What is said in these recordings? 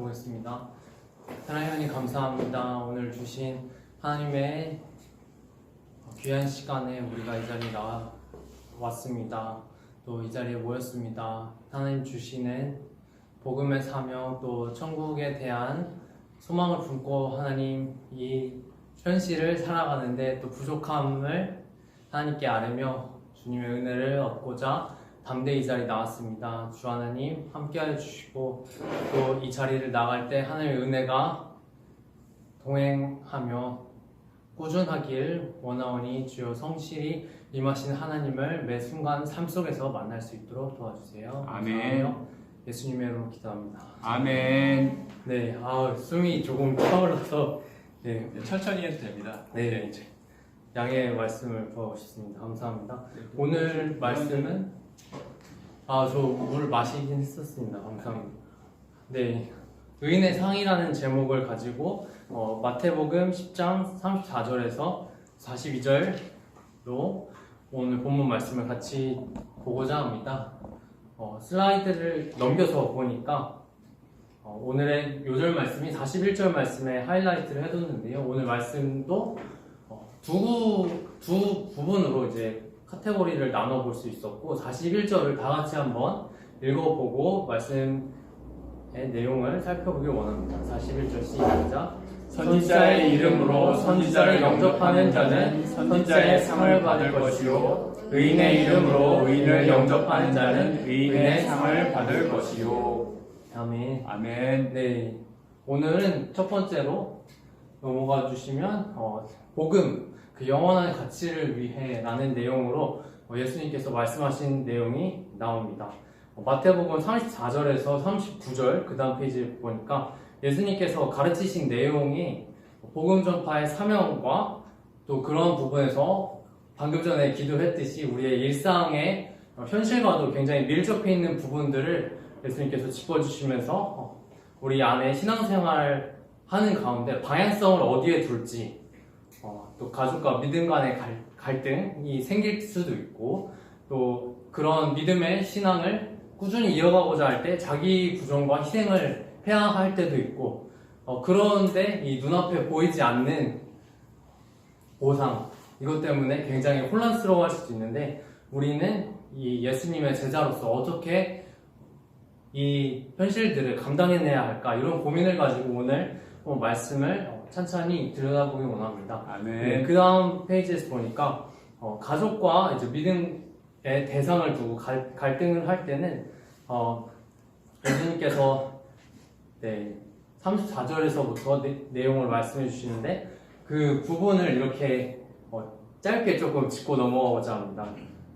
보겠습니다. 하나님 감사합니다. 오늘 주신 하나님의 귀한 시간에 우리가 이 자리에 나왔습니다. 또 이 자리에 모였습니다. 하나님 주시는 복음의 사명 또 천국에 대한 소망을 품고 하나님 이 현실을 살아가는데 또 부족함을 하나님께 아뢰며 주님의 은혜를 얻고자 담대히 이 자리에 나왔습니다. 주 하나님 함께하여 주시고 또 이 자리를 나갈 때 하나님의 은혜가 동행하며 꾸준하길 원하오니 주여 성실히 임하신 하나님을 매 순간 삶 속에서 만날 수 있도록 도와주세요. 아멘. 예수님의 이름으로 기도합니다. 아멘. 네, 숨이 조금 차올라서 네, 천천히 해도 됩니다. 네, 이제 양해 말씀을 구하고 싶습니다. 감사합니다. 오늘 말씀은 저 물 마시긴 했었습니다. 감사합니다. 네, 의인의 상이라는 제목을 가지고 마태복음 10장 34절에서 42절로 오늘 본문 말씀을 같이 보고자 합니다. 슬라이드를 넘겨서 보니까 오늘의 요절 말씀이 41절 말씀에 하이라이트를 해뒀는데요. 오늘 말씀도 두 부분으로 이제 카테고리를 나눠볼 수 있었고 41절을 다 같이 한번 읽어보고 말씀의 내용을 살펴보길 원합니다. 41절 시작. 선지자의 이름으로 선지자를 영접하는 자는 선지자의 상을 받을 것이요 의인의 이름으로 의인을 영접하는 자는 의인의 상을 받을 것이요. 아멘. 아멘. 네, 오늘은 첫 번째로 넘어가 주시면 복음, 그 영원한 가치를 위해 라는 내용으로 예수님께서 말씀하신 내용이 나옵니다. 마태복음 34절에서 39절 그 다음 페이지 보니까 예수님께서 가르치신 내용이 복음 전파의 사명과 또 그런 부분에서 방금 전에 기도했듯이 우리의 일상의 현실과도 굉장히 밀접해 있는 부분들을 예수님께서 짚어주시면서 우리 안에 신앙생활 하는 가운데 방향성을 어디에 둘지 또 가족과 믿음 간의 갈등이 생길 수도 있고 또 그런 믿음의 신앙을 꾸준히 이어가고자 할 때 자기 부정과 희생을 해야 할 때도 있고 그런데 이 눈앞에 보이지 않는 보상 이것 때문에 굉장히 혼란스러워할 수도 있는데 우리는 이 예수님의 제자로서 어떻게 이 현실들을 감당해내야 할까 이런 고민을 가지고 오늘 말씀을 천천히 들여다보기 원합니다. 아멘. 그 다음 페이지에서 보니까 가족과 이제 믿음의 대상을 두고 갈등을 할 때는 예수님께서 34절에서부터 내용을 말씀해 주시는데 그 부분을 이렇게 짧게 조금 짚고 넘어가고자 합니다.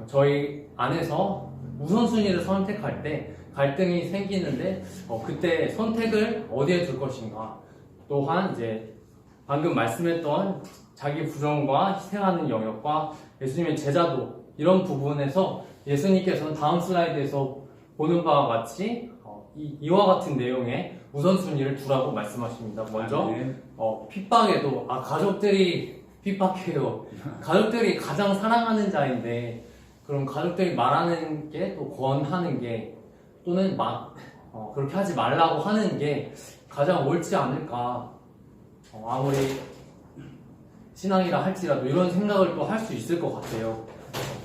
저희 안에서 우선순위를 선택할 때 갈등이 생기는데 그때 선택을 어디에 둘 것인가 또한 이제 방금 말씀했던 자기 부정과 희생하는 영역과 예수님의 제자도 이런 부분에서 예수님께서는 다음 슬라이드에서 보는 바와 같이 이와 같은 내용의 우선순위를 두라고 말씀하십니다. 먼저 핍박에도 가족들이 핍박해요. 가족들이 가장 사랑하는 자인데 그럼 가족들이 말하는 게 또 권하는 게 또는 그렇게 하지 말라고 하는 게 가장 옳지 않을까 아무리 신앙이라 할지라도 이런 생각을 또 할 수 있을 것 같아요.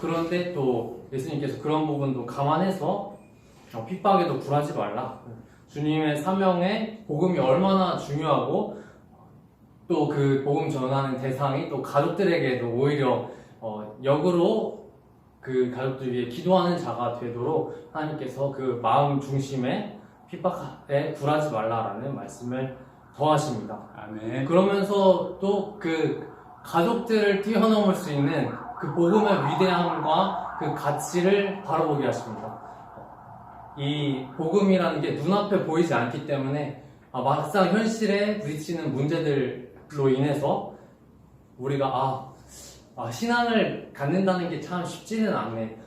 그런데 또 예수님께서 그런 부분도 감안해서 핍박에도 굴하지 말라. 주님의 사명에 복음이 얼마나 중요하고 또 그 복음 전하는 대상이 또 가족들에게도 오히려 역으로 그 가족들 위해 기도하는 자가 되도록 하나님께서 그 마음 중심에 핍박에 굴하지 말라라는 말씀을 더하십니다. 아멘. 그러면서 또 그 가족들을 뛰어넘을 수 있는 그 복음의 위대함과 그 가치를 바라보게 하십니다. 이 복음이라는 게 눈앞에 보이지 않기 때문에 막상 현실에 부딪히는 문제들로 인해서 우리가 신앙을 갖는다는 게 참 쉽지는 않네.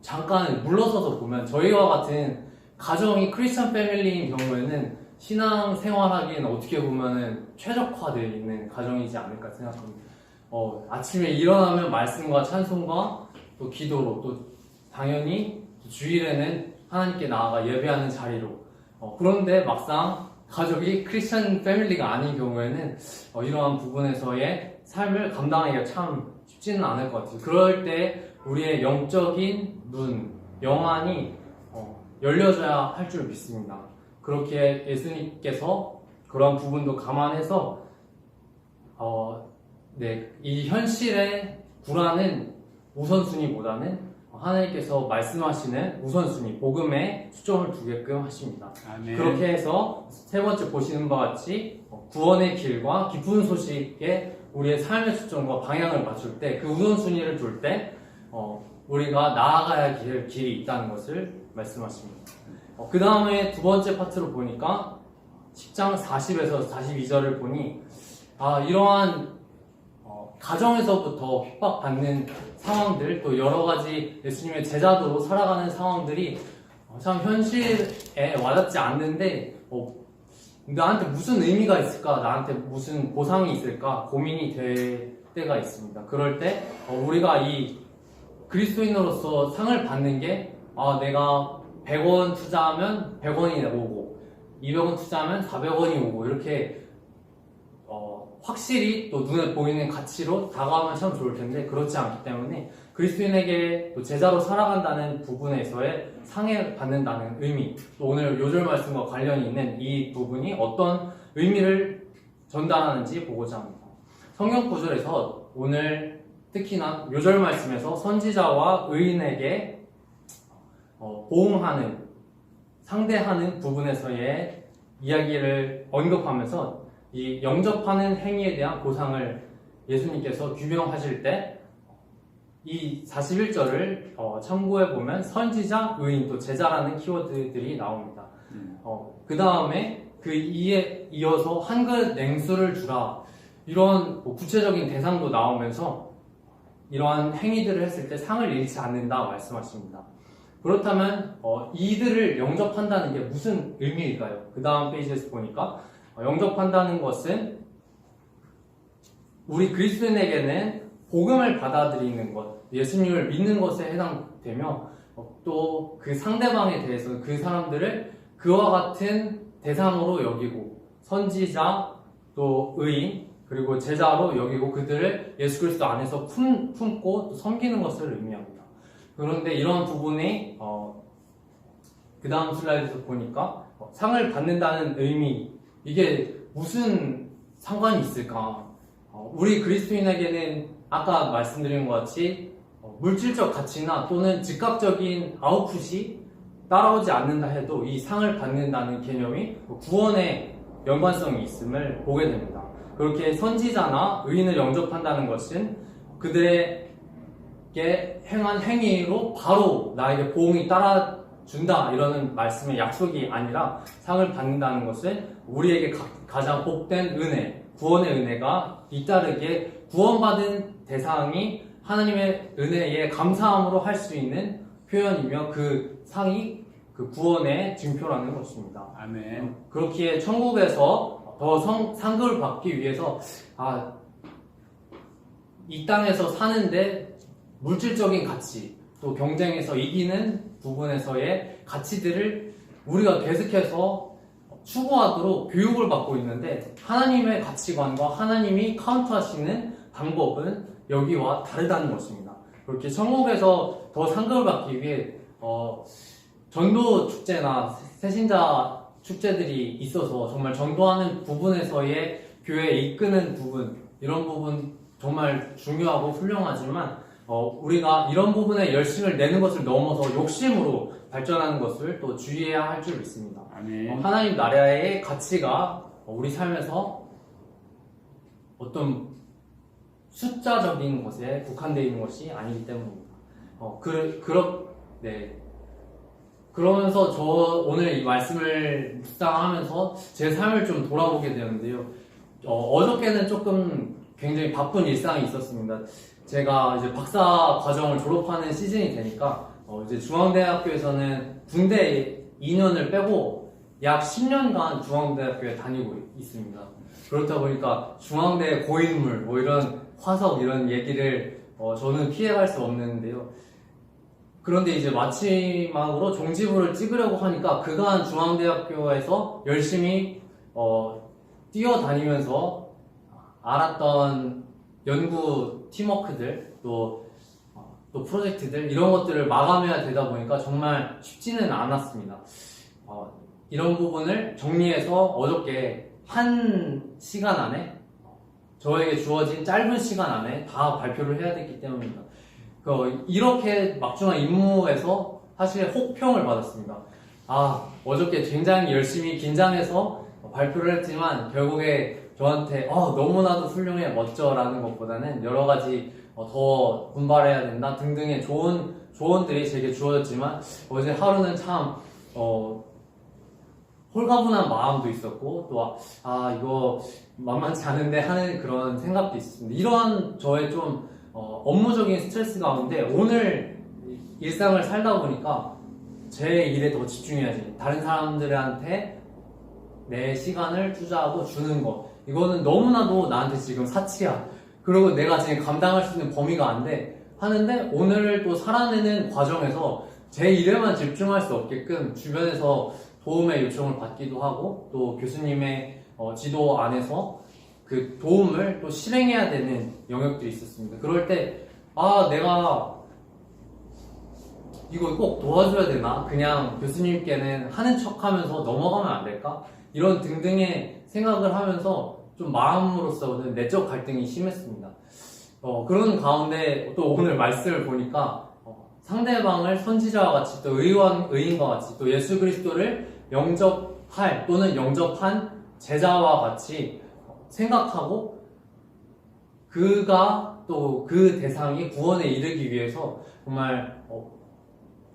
잠깐 물러서서 보면 저희와 같은 가정이 크리스천 패밀리인 경우에는 신앙 생활하기에는 어떻게 보면은 최적화되어 있는 가정이지 않을까 생각합니다. 아침에 일어나면 말씀과 찬송과 또 기도로 또 당연히 주일에는 하나님께 나아가 예배하는 자리로 그런데 막상 가족이 크리스천 패밀리가 아닌 경우에는 이러한 부분에서의 삶을 감당하기가 참 쉽지는 않을 것 같아요. 그럴 때 우리의 영적인 눈, 영안이 열려져야 할 줄 믿습니다. 그렇게 예수님께서 그런 부분도 감안해서 이 현실의 불안은 우선순위보다는 하나님께서 말씀하시는 우선순위, 복음에 초점을 두게끔 하십니다. 아멘. 그렇게 해서 세 번째 보시는 바와 같이 구원의 길과 기쁜 소식에 우리의 삶의 초점과 방향을 맞출 때, 그 우선순위를 둘 때 우리가 나아가야 할 길이 있다는 것을 말씀하십니다. 그 다음에 두 번째 파트로 보니까 10장 40에서 42절을 보니 이러한 가정에서부터 핍박받는 상황들, 또 여러 가지 예수님의 제자도로 살아가는 상황들이 참 현실에 와닿지 않는데 나한테 무슨 의미가 있을까, 나한테 무슨 보상이 있을까 고민이 될 때가 있습니다. 그럴 때 우리가 이 그리스도인으로서 상을 받는 게 내가 100원 투자하면 100원이 오고 200원 투자하면 400원이 오고 이렇게 확실히 또 눈에 보이는 가치로 다가가면 참 좋을 텐데 그렇지 않기 때문에 그리스도인에게 또 제자로 살아간다는 부분에서의 상을 받는다는 의미, 또 오늘 요절 말씀과 관련이 있는 이 부분이 어떤 의미를 전달하는지 보고자 합니다. 성경 구절에서 오늘 특히나 요절 말씀에서 선지자와 의인에게 보응하는, 상대하는 부분에서의 이야기를 언급하면서 이 영접하는 행위에 대한 보상을 예수님께서 규명하실 때 이 41절을 참고해 보면 선지자, 의인, 또 제자라는 키워드들이 나옵니다. 그 다음에 그 이에 이어서 한 그릇 냉수를 주라, 이런 구체적인 대상도 나오면서 이러한 행위들을 했을 때 상을 잃지 않는다 말씀하십니다. 그렇다면 이들을 영접한다는 게 무슨 의미일까요? 그 다음 페이지에서 보니까 영접한다는 것은 우리 그리스도인에게는 복음을 받아들이는 것, 예수님을 믿는 것에 해당되며 또 그 상대방에 대해서 그 사람들을 그와 같은 대상으로 여기고 선지자, 또 의인, 그리고 제자로 여기고 그들을 예수 그리스도 안에서 품고 또 섬기는 것을 의미합니다. 그런데 이런 부분이 그 다음 슬라이드에서 보니까 상을 받는다는 의미, 이게 무슨 상관이 있을까? 우리 그리스도인에게는 아까 말씀드린 것 같이 물질적 가치나 또는 즉각적인 아웃풋이 따라오지 않는다 해도 이 상을 받는다는 개념이 구원의 연관성이 있음을 보게 됩니다. 그렇게 선지자나 의인을 영접한다는 것은 그들에게 행한 행위로 바로 나에게 보응이 따라준다 이러는 말씀의 약속이 아니라 상을 받는다는 것은 우리에게 가장 복된 은혜, 구원의 은혜가 뒤따르게 구원받은 대상이 하나님의 은혜에 감사함으로 할 수 있는 표현이며 그 상이 그 구원의 증표라는 것입니다. 아멘. 그렇기에 천국에서 더 상급을 받기 위해서 이 땅에서 사는데 물질적인 가치, 또 경쟁에서 이기는 부분에서의 가치들을 우리가 계속해서 추구하도록 교육을 받고 있는데 하나님의 가치관과 하나님이 카운트하시는 방법은 여기와 다르다는 것입니다. 그렇게 천국에서 더 상급을 받기 위해 전도 축제나 새신자 축제들이 있어서 정말 전도하는 부분에서의 교회 이끄는 부분, 이런 부분 정말 중요하고 훌륭하지만 우리가 이런 부분에 열심을 내는 것을 넘어서 욕심으로 발전하는 것을 또 주의해야 할 줄 믿습니다. 아멘. 하나님 나라의 가치가 우리 삶에서 어떤 숫자적인 것에 국한되어 있는 것이 아니기 때문입니다. 그러면서 저 오늘 이 말씀을 묵상하면서 제 삶을 좀 돌아보게 되는데요. 어저께는 조금 굉장히 바쁜 일상이 있었습니다. 제가 이제 박사 과정을 졸업하는 시즌이 되니까 이제 중앙대학교에서는 군대 2년을 빼고 약 10년간 중앙대학교에 다니고 있습니다. 그렇다 보니까 중앙대 고인물, 이런 화석 이런 얘기를 저는 피해갈 수 없는데요. 그런데 이제 마지막으로 종지부를 찍으려고 하니까 그간 중앙대학교에서 열심히 뛰어다니면서 알았던 연구 팀워크들 또 프로젝트들 이런 것들을 마감해야 되다 보니까 정말 쉽지는 않았습니다. 이런 부분을 정리해서 어저께 한 시간 안에 저에게 주어진 짧은 시간 안에 다 발표를 해야 됐기 때문입니다. 이렇게 막중한 임무에서 사실 혹평을 받았습니다. 어저께 굉장히 열심히 긴장해서 발표를 했지만 결국에 저한테 너무나도 훌륭해 멋져라는 것보다는 여러 가지 더 분발해야 된다 등등의 좋은 조언들이 제게 주어졌지만 어제 하루는 참 홀가분한 마음도 있었고 또 이거 만만치 않은데 하는 그런 생각도 있었습니다. 이러한 저의 좀 업무적인 스트레스 가운데 오늘 일상을 살다 보니까 제 일에 더 집중해야지, 다른 사람들한테 내 시간을 투자하고 주는 거, 이거는 너무나도 나한테 지금 사치야. 그리고 내가 지금 감당할 수 있는 범위가 안 돼 하는데 오늘을 또 살아내는 과정에서 제 일에만 집중할 수 없게끔 주변에서 도움의 요청을 받기도 하고 또 교수님의 지도 안에서 그 도움을 또 실행해야 되는 영역들이 있었습니다. 그럴 때 내가 이거 꼭 도와줘야 되나? 그냥 교수님께는 하는 척 하면서 넘어가면 안 될까? 이런 등등의 생각을 하면서 좀 마음으로서는 내적 갈등이 심했습니다. 그런 가운데 또 오늘 말씀을 보니까 상대방을 선지자와 같이 또 의인과 같이 또 예수 그리스도를 영접할 또는 영접한 제자와 같이 생각하고 그가 또 그 대상이 구원에 이르기 위해서 정말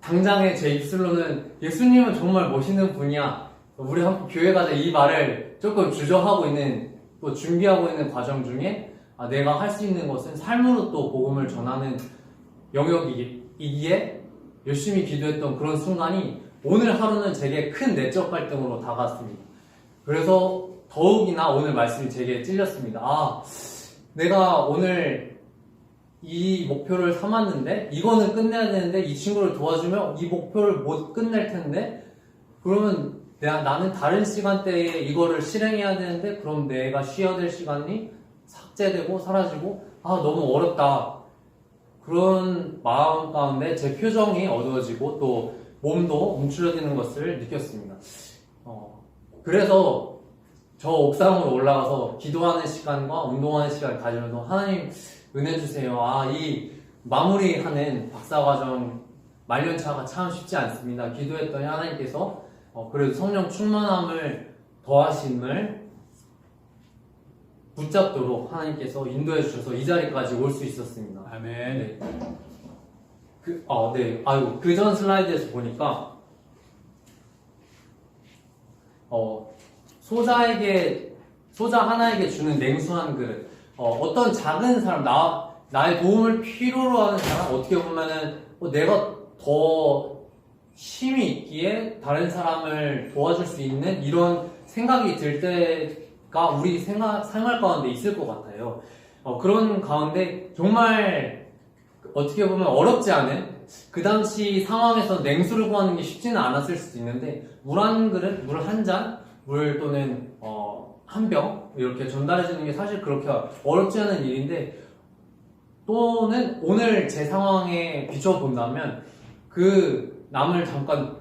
당장에 제 입술로는 예수님은 정말 멋있는 분이야, 우리 한번 교회 가자, 이 말을 조금 주저하고 있는 또 준비하고 있는 과정 중에 내가 할 수 있는 것은 삶으로 또 복음을 전하는 영역이기에 열심히 기도했던 그런 순간이 오늘 하루는 제게 큰 내적 갈등으로 다가왔습니다. 그래서 더욱이나 오늘 말씀이 제게 찔렸습니다. 내가 오늘 이 목표를 삼았는데 이거는 끝내야 되는데 이 친구를 도와주면 이 목표를 못 끝낼 텐데 그러면 나는 다른 시간대에 이거를 실행해야 되는데 그럼 내가 쉬어야 될 시간이 삭제되고 사라지고 너무 어렵다. 그런 마음 가운데 제 표정이 어두워지고 또 몸도 움츠러드는 것을 느꼈습니다. 그래서 저 옥상으로 올라가서 기도하는 시간과 운동하는 시간을 가지면서 하나님 은혜 주세요. 이 마무리하는 박사과정 말년차가 참 쉽지 않습니다. 기도했더니 하나님께서 그래도 성령 충만함을 더하심을 붙잡도록 하나님께서 인도해 주셔서 이 자리까지 올 수 있었습니다. 아멘. 네. 그 전 슬라이드에서 보니까 소자 하나에게 주는 냉수 한 그릇. 어떤 작은 사람, 나의 도움을 필요로 하는 사람, 어떻게 보면은 내가 더 힘이 있기에 다른 사람을 도와줄 수 있는 이런 생각이 들 때가 우리 생활 가운데 있을 것 같아요. 그런 가운데 정말 어떻게 보면 어렵지 않은 그 당시 상황에서 냉수를 구하는 게 쉽지는 않았을 수도 있는데 물 한 그릇, 물 한 잔, 물 또는 한 병 이렇게 전달해주는 게 사실 그렇게 어렵지 않은 일인데 또는 오늘 제 상황에 비춰본다면 그 남을 잠깐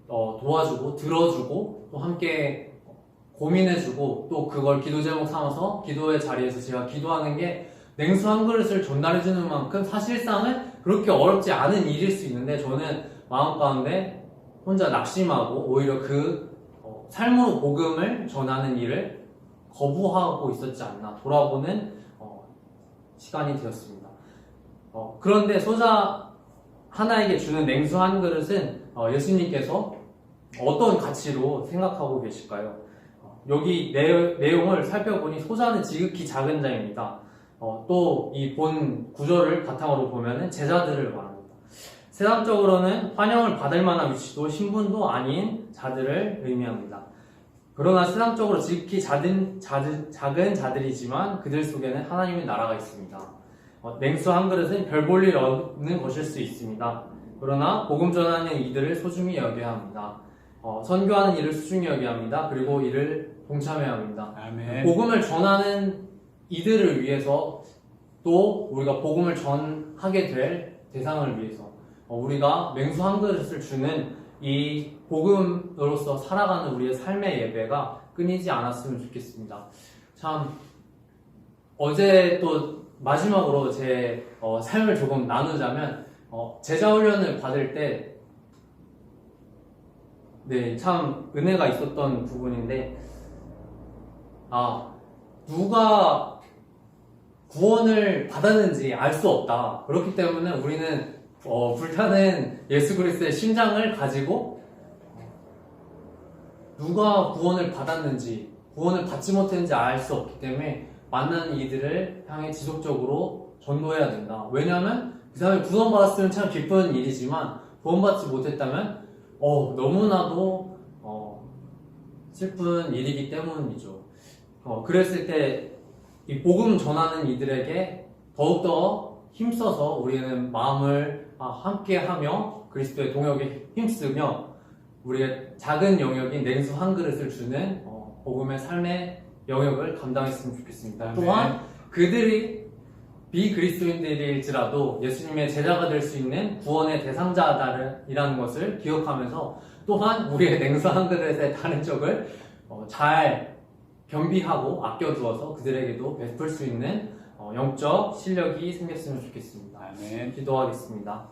도와주고 들어주고 또 함께 고민해주고 또 그걸 기도 제목 삼아서 기도의 자리에서 제가 기도하는 게 냉수 한 그릇을 전달해주는 만큼 사실상은 그렇게 어렵지 않은 일일 수 있는데 저는 마음 가운데 혼자 낙심하고 오히려 그 삶으로 복음을 전하는 일을 거부하고 있었지 않나 돌아보는 시간이 되었습니다. 그런데 소자 하나에게 주는 냉수 한 그릇은 예수님께서 어떤 가치로 생각하고 계실까요? 여기 내용을 살펴보니 소자는 지극히 작은 자입니다. 또 이 본 구절을 바탕으로 보면은 제자들을 말합니다. 세상적으로는 환영을 받을 만한 위치도 신분도 아닌 자들을 의미합니다. 그러나 세상적으로 지극히 작은 자들이지만 그들 속에는 하나님의 나라가 있습니다. 냉수 한 그릇은 별 볼 일 없는 것일 수 있습니다. 그러나 복음 전하는 이들을 소중히 여겨야 합니다. 선교하는 일을 소중히 여겨야 합니다. 그리고 이를 동참해야 합니다. 아멘. 복음을 전하는 이들을 위해서 또 우리가 복음을 전하게 될 대상을 위해서 우리가 맹수 한 그릇을 주는 이 복음으로서 살아가는 우리의 삶의 예배가 끊이지 않았으면 좋겠습니다. 참 어제 또 마지막으로 제 삶을 조금 나누자면 제자 훈련을 받을 때 참 은혜가 있었던 부분인데 누가 구원을 받았는지 알 수 없다. 그렇기 때문에 우리는 불타는 예수 그리스도의 심장을 가지고 누가 구원을 받았는지 구원을 받지 못했는지 알 수 없기 때문에 만나는 이들을 향해 지속적으로 전도해야 된다. 왜냐하면 그 사람이 구원받았으면 참 기쁜 일이지만 구원받지 못했다면 너무나도 슬픈 일이기 때문이죠. 그랬을 때 이 복음 전하는 이들에게 더욱더 힘써서 우리는 마음을 함께하며 그리스도의 동역에 힘쓰며 우리의 작은 영역인 냉수 한 그릇을 주는 복음의 삶의 영역을 감당했으면 좋겠습니다. 또한 그들이 비그리스도인들일지라도 예수님의 제자가 될 수 있는 구원의 대상자이라는 것을 기억하면서 또한 우리의 냉수 한 그릇의 다른 쪽을 잘 겸비하고 아껴두어서 그들에게도 베풀 수 있는 영적 실력이 생겼으면 좋겠습니다. 아멘. 기도하겠습니다.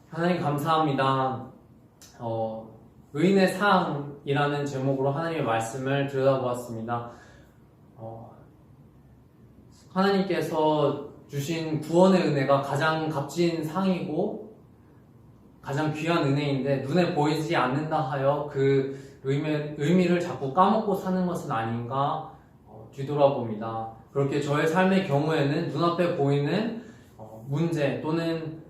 하나님 감사합니다. 의인의 상이라는 제목으로 하나님의 말씀을 들여다보았습니다. 하나님께서 주신 구원의 은혜가 가장 값진 상이고 가장 귀한 은혜인데 눈에 보이지 않는다 하여 그 의미를 자꾸 까먹고 사는 것은 아닌가 뒤돌아봅니다. 그렇게 저의 삶의 경우에는 눈앞에 보이는 문제 또는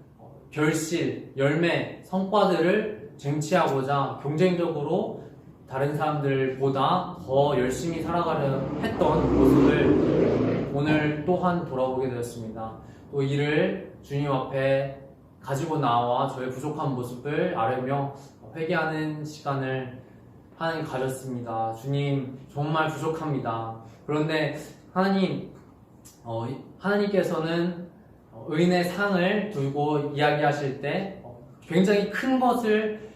결실, 열매, 성과들을 쟁취하고자 경쟁적으로 다른 사람들보다 더 열심히 살아가려 했던 모습을 오늘 또한 돌아보게 되었습니다. 또 이를 주님 앞에 가지고 나와 저의 부족한 모습을 아뢰며 회개하는 시간을 하나님 가졌습니다. 주님 정말 부족합니다. 그런데 하나님께서는 의인의 상을 두고 이야기하실 때 굉장히 큰 것을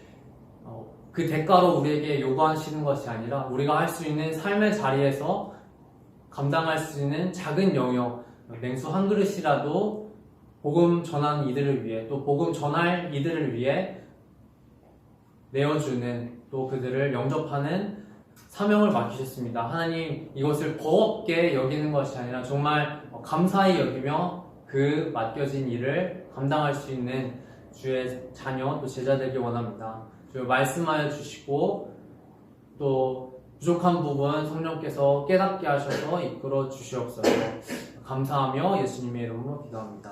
그 대가로 우리에게 요구하시는 것이 아니라 우리가 할 수 있는 삶의 자리에서 감당할 수 있는 작은 영역, 냉수 한 그릇이라도 복음 전하는 이들을 위해 또 복음 전할 이들을 위해 내어주는 또 그들을 영접하는 사명을 맡기셨습니다. 하나님 이것을 버겁게 여기는 것이 아니라 정말 감사히 여기며 그 맡겨진 일을 감당할 수 있는 주의 자녀 또 제자 되길 원합니다. 주 말씀하여 주시고 또 부족한 부분 성령께서 깨닫게 하셔서 이끌어 주시옵소서. 감사하며 예수님의 이름으로 기도합니다.